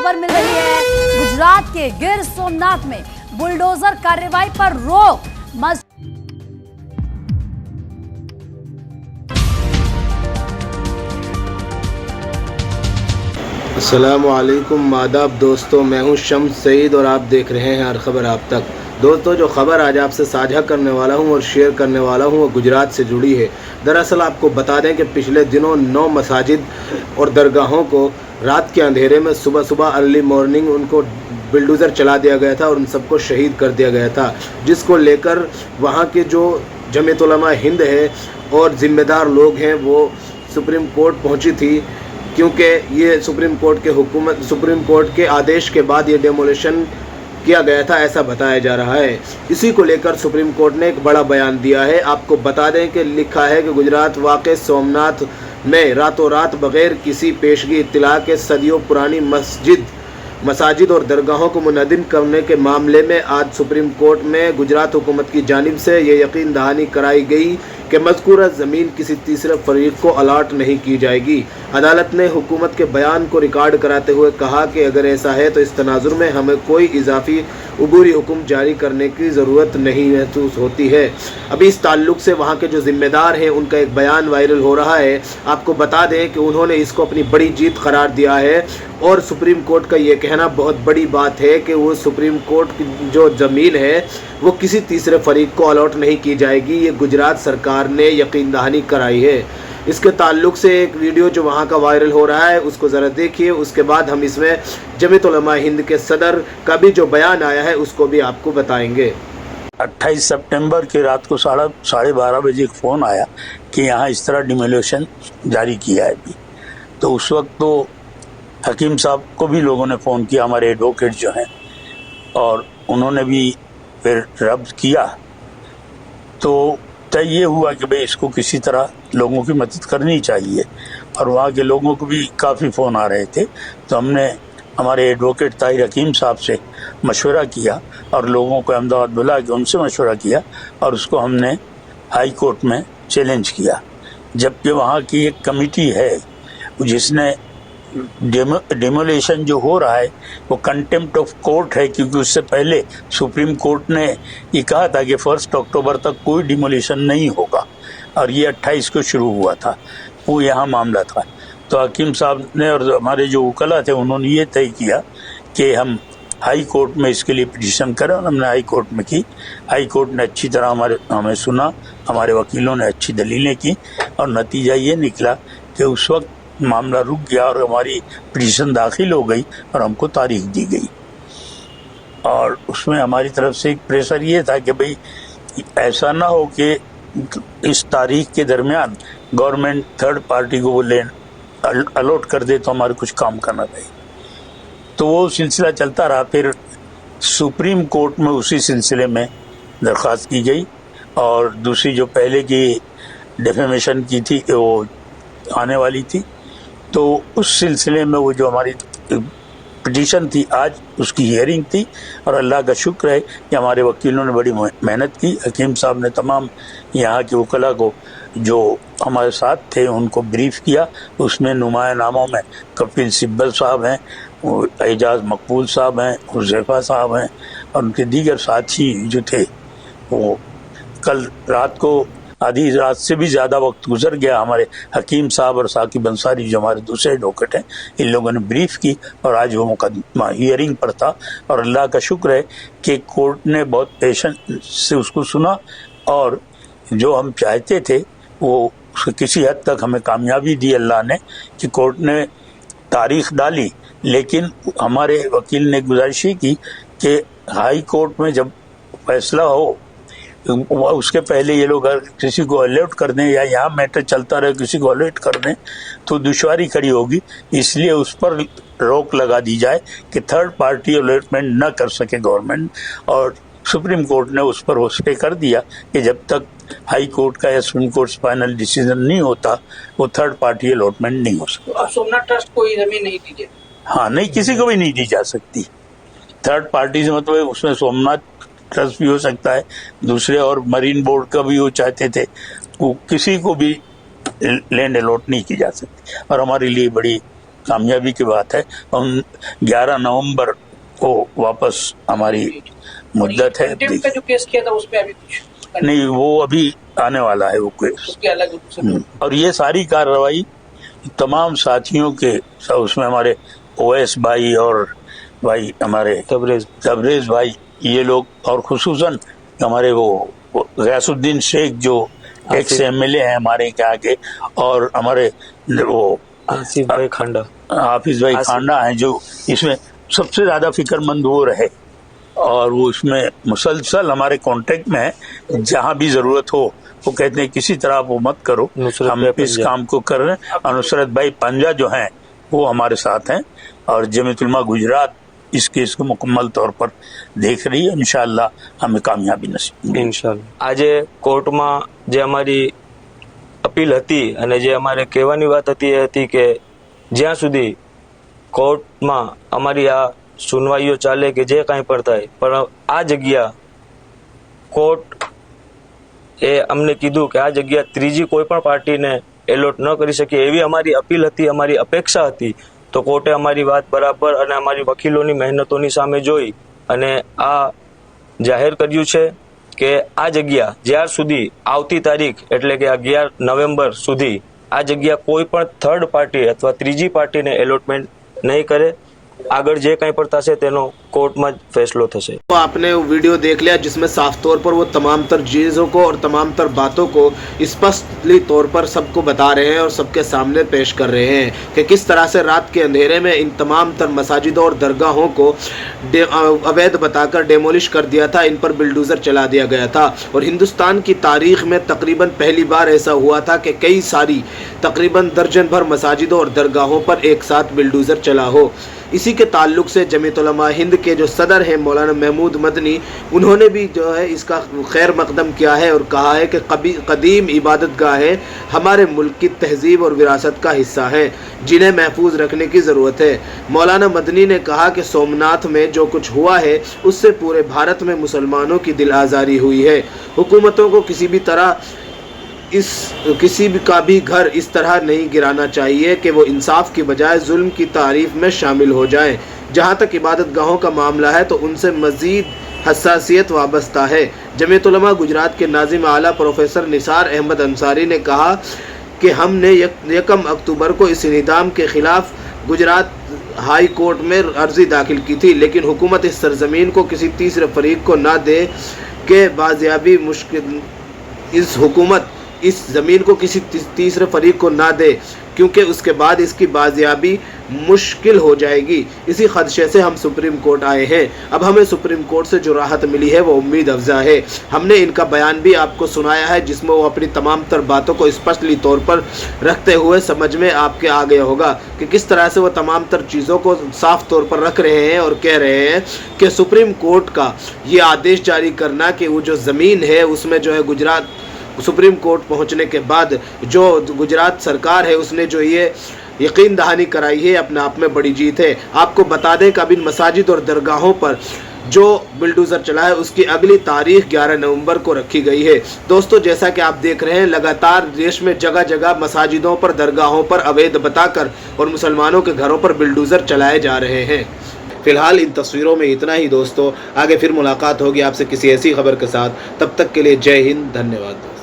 खबर मिल रही है। गुजरात के गिर सोमनाथ में बुलडोजर कार्रवाई पर रोक। अस्सलामुअलैकुम आदाब दोस्तों, मैं हूं शम्स सईद और आप देख रहे हैं हर खबर आप तक। दोस्तों, जो खबर आज आपसे साझा करने वाला हूं और शेयर करने वाला हूं वो गुजरात से जुड़ी है। दरअसल आपको बता दें कि पिछले दिनों 9 मसाजिद और दरगाहों को रात के अंधेरे में सुबह अर्ली मॉर्निंग उनको बुलडोज़र चला दिया गया था और उन सबको शहीद कर दिया गया था, जिसको लेकर वहाँ के जो जमीयत उलमा हिंद है और ज़िम्मेदार लोग हैं वो सुप्रीम कोर्ट पहुँची थी, क्योंकि ये सुप्रीम कोर्ट के आदेश के बाद ये डेमोलिशन किया गया था, ऐसा बताया जा रहा है। इसी को लेकर सुप्रीम कोर्ट ने एक बड़ा बयान दिया है। आपको बता दें कि लिखा है कि गुजरात वाक़े सोमनाथ में रातों रात बग़ैर किसी पेशगी इत्तला के सदियों पुरानी मसाजिद और दरगाहों को मुनहदिम करने के मामले में आज सुप्रीम कोर्ट में गुजरात हुकूमत की जानिब से ये यकीन दहानी कराई गई कि मज़कूरा ज़मीन किसी तीसरे फरीक को अलाट नहीं की जाएगी। अदालत ने हुकूमत के बयान को रिकॉर्ड कराते हुए कहा कि अगर ऐसा है तो इस तनाजुर में हमें कोई इजाफी उबूरी हुक्म जारी करने की ज़रूरत नहीं महसूस होती है। अभी इस ताल्लुक़ से वहाँ के जो ज़िम्मेदार हैं उनका एक बयान वायरल हो रहा है। आपको बता दें कि उन्होंने इसको अपनी बड़ी जीत करार दिया है और सुप्रीम कोर्ट का ये कहना बहुत बड़ी बात है कि वो सुप्रीम कोर्ट की जो ज़मीन है वो किसी तीसरे फरीक को अलॉट नहीं की जाएगी। ये गुजरात सरकार ने यकीन दहानी कराई है। इसके ताल्लुक़ से एक वीडियो जो वहाँ का वायरल हो रहा है उसको ज़रा देखिए, उसके बाद हम इसमें जमीयत उलमा हिंद के सदर का भी जो बयान आया है उसको भी आपको बताएंगे। 28 सितंबर की रात को 12:30 बजे एक फ़ोन आया कि यहाँ इस तरह डिमोलिशन जारी किया है अभी। तो उस वक्त तो हकीम साहब को भी लोगों ने फ़ोन किया, हमारे एडवोकेट जो हैं, और उन्होंने भी फिर रब्त किया। तो तय ये हुआ कि भाई इसको किसी तरह लोगों की मदद करनी चाहिए, और वहाँ के लोगों को भी काफ़ी फ़ोन आ रहे थे। तो हमने हमारे एडवोकेट ताहिर हकीम साहब से मशवरा किया और लोगों को अहमदाबाद बुला के उनसे मशवरा किया और उसको हमने हाई कोर्ट में चैलेंज किया। जबकि वहाँ की एक कमेटी है जिसने डेमोलेशन जो हो रहा है वो कंटेम्प्ट ऑफ कोर्ट है, क्योंकि उससे पहले सुप्रीम कोर्ट ने ये कहा था कि 1 अक्टूबर तक कोई डिमोलेशन नहीं होगा, और ये 28 को शुरू हुआ था, वो यहाँ मामला था। तो हकीम साहब ने और हमारे जो वकला थे उन्होंने ये तय किया कि हम हाई कोर्ट में इसके लिए पिटीशन करें, और हमने हाई कोर्ट में की। हाई कोर्ट ने अच्छी तरह हमें सुना, हमारे वकीलों ने अच्छी दलीलें की, और नतीजा ये निकला कि उस वक्त मामला रुक गया और हमारी पिटीशन दाखिल हो गई और हमको तारीख दी गई। और उसमें हमारी तरफ से एक प्रेशर ये था कि भाई ऐसा ना हो कि इस तारीख के दरमियान गवर्नमेंट थर्ड पार्टी को वो अलॉट कर दे तो हमारे कुछ काम करना रहे। तो वो सिलसिला चलता रहा। फिर सुप्रीम कोर्ट में उसी सिलसिले में दरख्वास्त की गई, और दूसरी जो पहले की डिफेमेशन की थी वो आने वाली थी। तो उस सिलसिले में वो जो हमारी पिटीशन थी आज उसकी हियरिंग थी, और अल्लाह का शुक्र है कि हमारे वकीलों ने बड़ी मेहनत की। हकीम साहब ने तमाम यहाँ के वकला को जो हमारे साथ थे उनको ब्रीफ किया। उसमें नुमायानामों में कपिल सिब्बल साहब हैं, एजाज मकबूल साहब हैं, हुज़ैफा साहब हैं, और उनके दीगर साथी जो थे वो कल रात को आधी रात से भी ज़्यादा वक्त गुजर गया। हमारे हकीम साहब और साकिब अंसारी जो हमारे दूसरे एडवोकेट हैं, इन लोगों ने ब्रीफ की, और आज वो मुकदमा हियरिंग पर था। और अल्लाह का शुक्र है कि कोर्ट ने बहुत पेशेंस से उसको सुना, और जो हम चाहते थे वो किसी हद तक हमें कामयाबी दी अल्लाह ने, कि कोर्ट ने तारीख डाली। लेकिन हमारे वकील ने गुजारिश की कि हाई कोर्ट में जब फैसला हो उसके पहले ये लोग अगर किसी को अलर्ट कर दें या यहाँ मैटर चलता रहे किसी को अलर्ट कर दें तो दुश्वारी खड़ी होगी। इसलिए उस पर रोक लगा दी जाए कि थर्ड पार्टी अलर्टमेंट न कर सके गवर्नमेंट, और सुप्रीम कोर्ट ने उस पर स्टे कर दिया कि जब तक हाई कोर्ट का या सुप्रीम कोर्ट फाइनल डिसीजन नहीं होता वो थर्ड पार्टी अलॉटमेंट नहीं हो सकता। सोमनाथ ट्रस्ट को ये जमीन नहीं दी? हाँ, नहीं, किसी को भी नहीं दी जा सकती। थर्ड पार्टी से मतलब उसमें सोमनाथ ट्रस्ट भी हो सकता है, दूसरे और मरीन बोर्ड का भी वो चाहते थे, वो किसी को भी लैंड अलॉट नहीं की जा सकती। और हमारे लिए बड़ी कामयाबी की बात है। हम 11 नवंबर को वापस हमारी मुद्दत है। कंटेम्प्ट का जो केस किया था उस पे अभी कुछ नहीं, वो अभी आने वाला है वो केस। उसके अलग और ये सारी कार्रवाई तमाम साथियों के, उसमें हमारे ओएस भाई और भाई हमारे तबरेज भाई, ये लोग, और खुसूसन हमारे वो गयासुद्दीन शेख जो एक्स एमएलए हैं हमारे यहाँ के, और हमारे वो हाफिज भाई खांडा हैं, जो इसमें सबसे ज्यादा फिक्रमंद वो रहे, और वो इसमें मुसलसल हमारे कांटेक्ट में है। जहां भी जरूरत हो वो कहते हैं किसी तरह आप वो मत करो, हम इस काम को कर रहे हैं। और नुसरत भाई पंजा जो हैं वो हमारे साथ हैं, और जमीयत उलमा गुजरात इस केस को मुकम्मल तौर पर देख रही है। इंशाअल्लाह हमें कामयाबी नसीब इंशाअल्लाह। આજે કોર્ટમાં જે અમારી અપીલ હતી અને જે અમારે કહેવાની વાત હતી એ હતી કે જ્યાં સુધી કોર્ટમાં અમારી આ સુનવાઈઓ ચાલે કે જે કાંઈ પણ થાય, પણ આ જગ્યા કોર્ટ એ અમને કીધું કે આ જગ્યા ત્રીજી કોઈ પણ પાર્ટીને એલોટ ન કરી શકે એવી અમારી અપીલ હતી, અમારી અપેક્ષા હતી। તો કોર્ટે અમારી વાત બરાબર અને અમારી વકીલોની મહેનતોની સામે જોઈ અને આ જાહેર કર્યું છે કે આ જગ્યા જ્યાર સુધી આવતી તારીખ એટલે કે 11 નવેમ્બર સુધી આ જગ્યા કોઈ પણ થર્ડ પાર્ટી અથવા ત્રીજી પાર્ટીને એલોટમેન્ટ નહીં કરે। આગળ જે કંઈ પણ થશે તેનો કોર્ટમાં જ ફેસલો થશે। तो आपने वो वीडियो देख लिया जिसमें साफ तौर पर वो तमाम तर चीज़ों को और तमाम तर बातों को स्पष्टली तौर पर सबको बता रहे हैं और सबके सामने पेश कर रहे हैं कि किस तरह से रात के अंधेरे में इन तमाम तर मसाजिदों और दरगाहों को अवैध बताकर डेमोलिश कर दिया था, इन पर बिल्डोज़र चला दिया गया था। और हिंदुस्तान की तारीख में तकरीबन पहली बार ऐसा हुआ था कि कई सारी तकरीबन दर्जन भर मसाजिदों और दरगाहों पर एक साथ बिल्डोज़र चला हो। इसी के ताल्लुक से जमीयत उलमा हिंद के जो सदर हैं मौलाना महमूद मदनी, उन्होंने भी जो है इसका खैर मकदम किया है और कहा है कि कदीम इबादत गाहें हमारे मुल्क की तहजीब और विरासत का हिस्सा हैं, जिन्हें महफूज रखने की ज़रूरत है। मौलाना मदनी ने कहा कि सोमनाथ में जो कुछ हुआ है उससे पूरे भारत में मुसलमानों की दिल आज़ारी हुई है। हुकूमतों को किसी भी का भी घर इस तरह नहीं गिराना चाहिए कि वो इंसाफ की बजाय जुल्म की तारीफ में शामिल हो जाएं। जहाँ तक इबादत गाहों का मामला है तो उनसे मज़ीद हसासियत वाबस्ता है। जमीयत उलमा गुजरात के नाज़िम आला प्रोफेसर निसार अहमद अंसारी ने कहा कि हमने 1 अक्टूबर को इस निज़ाम के ख़िलाफ़ गुजरात हाई कोर्ट में अर्ज़ी दाखिल की थी, लेकिन हुकूमत इस सरजमीन को किसी तीसरे फरीक को ना दे के बाजियाबी मुश्किल इस ज़मीन को किसी तीसरे फरीक को ना दे, क्योंकि उसके बाद इसकी बाजियाबी मुश्किल हो जाएगी। इसी खदशे से हम सुप्रीम कोर्ट आए हैं। अब हमें सुप्रीम कोर्ट से जो राहत मिली है वो उम्मीद अफजा है। हमने इनका बयान भी आपको सुनाया है जिसमें वो अपनी तमाम तर बातों को स्पष्टली तौर पर रखते हुए समझ में आपके आ गया होगा कि किस तरह से वो तमाम तर चीज़ों को साफ तौर पर रख रहे हैं और कह रहे हैं कि सुप्रीम कोर्ट का ये आदेश जारी करना कि वो जो ज़मीन है उसमें जो है गुजरात सुप्रीम कोर्ट पहुंचने के बाद जो गुजरात सरकार है उसने जो ये यकीन दहानी कराई है अपने आप में बड़ी जीत है। आपको बता दें कि अब इन मसाजिद और दरगाहों पर जो बिल्डोज़र चला है उसकी अगली तारीख 11 नवंबर को रखी गई है। दोस्तों, जैसा कि आप देख रहे हैं लगातार देश में जगह जगह मसाजिदों पर दरगाहों पर अवैध बताकर और मुसलमानों के घरों पर बिल्डोज़र चलाए जा रहे हैं। फ़िलहाल इन तस्वीरों में इतना ही दोस्तों, आगे फिर मुलाकात होगी आपसे किसी ऐसी खबर के साथ। तब तक के लिए जय हिंद, धन्यवाद।